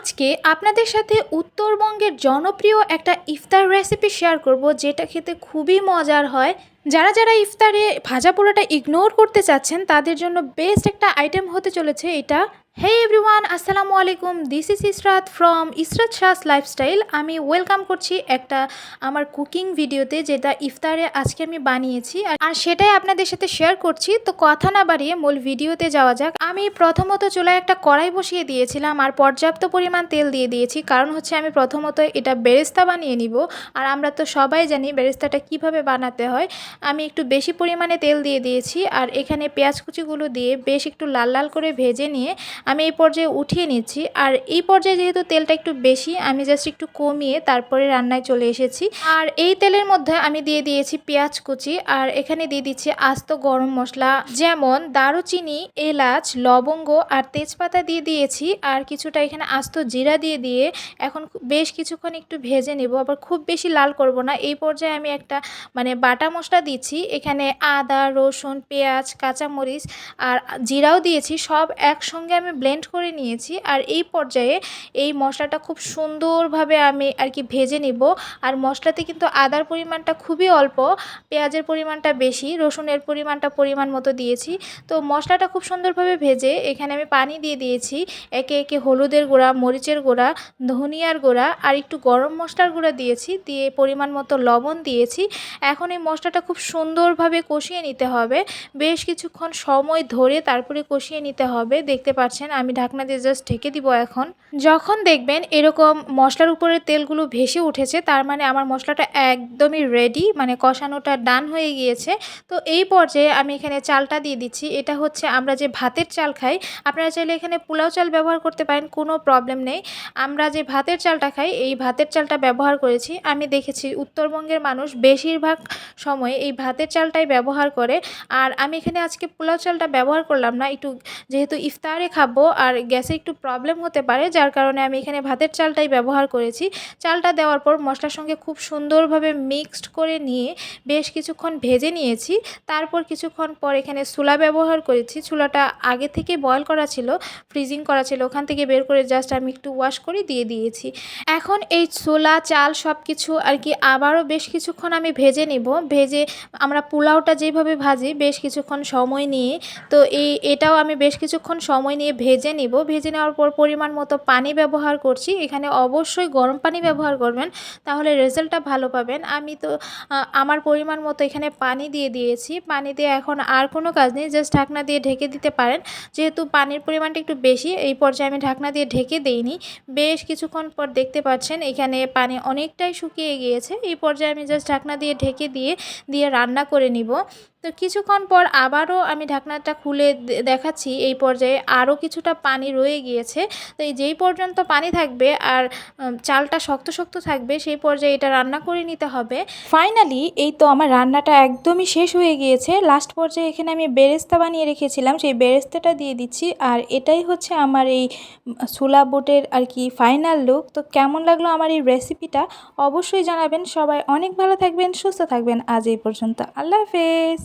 আজকে আপনাদের সাথে উত্তরবঙ্গের জনপ্রিয় একটা ইফতার রেসিপি শেয়ার করব, যেটা খেতে খুবই মজার হয়। যারা ইফতারে ভাজা পোড়াটা ইগনোর করতে চাচ্ছেন তাদের জন্য বেস্ট একটা আইটেম হতে চলেছে এটা। হে এভরিওয়ান, আসসালামু আলাইকুম। This is Israt from Israt Shah's lifestyle. আমি ওয়েলকাম করছি একটা আমার কুকিং ভিডিওতে, যেটা ইফতারে আজকে আমি বানিয়েছি আর সেটাই আপনাদের সাথে শেয়ার করছি। তো কথা না বাড়িয়ে মূল ভিডিওতে যাওয়া যাক। আমি প্রথমত চুলায় একটা কড়াই বসিয়ে দিয়েছিলাম আর পর্যাপ্ত পরিমাণ তেল দিয়ে দিয়েছি, কারণ হচ্ছে আমি প্রথমত এটা বেরেস্তা বানিয়ে নিব। আর আমরা তো সবাই জানি বেরেস্তাটা কিভাবে বানাতে হয়। আমি একটু বেশি পরিমাণে তেল দিয়ে দিয়েছি আর এখানে পেঁয়াজ কুচিগুলো দিয়ে বেশ একটু লাল লাল করে ভেজে নিয়ে আমি এই পর্যায়ে উঠিয়ে নিচ্ছি। আর এই পর্যায়ে যেহেতু তেলটা একটু বেশি, আমি জাস্ট একটু কমিয়ে তারপরে রান্নায় চলে এসেছি। আর এই তেলের মধ্যে আমি দিয়ে দিয়েছি পেঁয়াজ কুচি আর এখানে দিয়ে দিচ্ছি আস্ত গরম মশলা, যেমন দারুচিনি, এলাচ, লবঙ্গ আর তেজপাতা দিয়ে দিয়েছি। আর কিছুটা এখানে আস্ত জিরা দিয়ে এখন বেশ কিছুক্ষণ একটু ভেজে নেব। আবার খুব বেশি লাল করব না। এই পর্যায়ে আমি একটা বাটা মশলা দিচ্ছি। এখানে আদা, রসুন, পেঁয়াজ, কাঁচামরিচ আর জিরাও দিয়েছি, সব একসঙ্গে আমি ব্লেন্ড করে নিয়েছি। আর এই পর্যায়ে এই মশলাটা খুব সুন্দরভাবে আমি ভেজে নিব। আর মশলাতে কিন্তু আদার পরিমাণটা খুবই অল্প, পেঁয়াজের পরিমাণটা বেশি, রসুনের পরিমাণটা পরিমাণ মতো দিয়েছি। তো মশলাটা খুব সুন্দরভাবে ভেজে এখানে আমি পানি দিয়ে দিয়েছি। একে একে হলুদের গুঁড়া, মরিচের গুঁড়া, ধনিয়ার গুঁড়া আর একটু গরম মশলার গুঁড়া দিয়েছি, দিয়ে পরিমাণ মতো লবণ দিয়েছি। এখন এই মশলাটা খুব সুন্দরভাবে কষিয়ে নিতে হবে, বেশ কিছুক্ষণ সময় ধরে তারপরে কষিয়ে নিতে হবে। দেখতে পাচ্ছেন আমি ঢাকনা দিয়ে জাস্ট ঢেকে দিব। এখন যখন দেখবেন এরকম মশলার উপরে তেলগুলো ভেসে উঠেছে, তার মানে আমার মশলাটা একদমই রেডি, কষানোটা ডান হয়ে গিয়েছে। তো এই পর্যায়ে আমি এখানে চালটা দিয়ে দিচ্ছি। এটা হচ্ছে আমরা যে ভাতের চাল খাই, আপনারা চাইলে এখানে পোলাও চাল ব্যবহার করতে পারেন, কোনো প্রবলেম নেই। আমরা যে ভাতের চালটা খাই এই ভাতের চালটা ব্যবহার করেছি। আমি দেখেছি উত্তরবঙ্গের মানুষ বেশিরভাগ সময়ে এই ভাতের চালটাই ব্যবহার করে। আর আমি এখানে আজকে পোলাও চালটা ব্যবহার করলাম না, একটু যেহেতু ইফতারে খাবো আর গ্যাসে একটু প্রবলেম হতে পারে, যার কারণে আমি এখানে ভাতের চালটাই ব্যবহার করেছি। চালটা দেওয়ার পর মশলার সঙ্গে খুব সুন্দরভাবে মিক্সড করে নিয়ে বেশ কিছুক্ষণ ভেজে নিয়েছি। তারপর কিছুক্ষণ পর এখানে চুলা ব্যবহার করেছি। চুলাটা আগে থেকে বয়ল করা ছিল, ফ্রিজিং করা ছিল, ওখান থেকে বের করে জাস্ট আমি একটু ওয়াশ করে দিয়ে দিয়েছি। এখন এই ছোলা চাল সব কিছু আবারও বেশ কিছুক্ষণ আমি ভেজে নিব। ভেজে আমরা পোলাওটা যেভাবে ভাজি বেশ কিছুক্ষণ সময় নিয়ে, তো এটাও আমি বেশ কিছুক্ষণ সময় নিয়ে ভেজে নিব। ভেজে নেওয়ার পর পরিমাণ মতো পানি ব্যবহার করছি। এখানে অবশ্যই গরম পানি ব্যবহার করবেন, তাহলে রেজাল্টটা ভালো পাবেন। আমি তো আমার পরিমাণ মতো এখানে পানি দিয়ে দিয়েছি। পানি দিয়ে এখন আর কোনো কাজ নেই, জাস্ট ঢাকনা দিয়ে ঢেকে দিতে পারেন। যেহেতু পানির পরিমাণটা একটু বেশি, এই পর্যায়ে আমি ঢাকনা দিয়ে ঢেকে দেইনি। বেশ কিছুক্ষণ পর দেখতে পাচ্ছেন এখানে পানি অনেকটাই শুকিয়ে গিয়েছে। এই পর্যায়ে আমি জাস্ট ঢাকনা দিয়ে ঢেকে দিয়ে রান্না করে নিব। তো কিছুক্ষণ পর আবারও আমি ঢাকনাটা খুলে দেখাচ্ছি। এই পর্যায়ে আরও কিছুটা পানি রয়ে গিয়েছে। তো এই যেই পর্যন্ত পানি থাকবে আর চালটা শক্ত শক্ত থাকবে, সেই পর্যায়ে এটা রান্না করে নিতে হবে। ফাইনালি এই তো আমার রান্নাটা একদমই শেষ হয়ে গিয়েছে। লাস্ট পর্যায়ে এখানে আমি বেরেস্তা বানিয়ে রেখেছিলাম, সেই বেরেস্তাটা দিয়ে দিচ্ছি। আর এটাই হচ্ছে আমার এই ছোলা বুটের ফাইনাল লুক। তো কেমন লাগলো আমার এই রেসিপিটা অবশ্যই জানাবেন। সবাই অনেক ভালো থাকবেন, সুস্থ থাকবেন। আজ এই পর্যন্ত, আল্লাহ হাফেজ।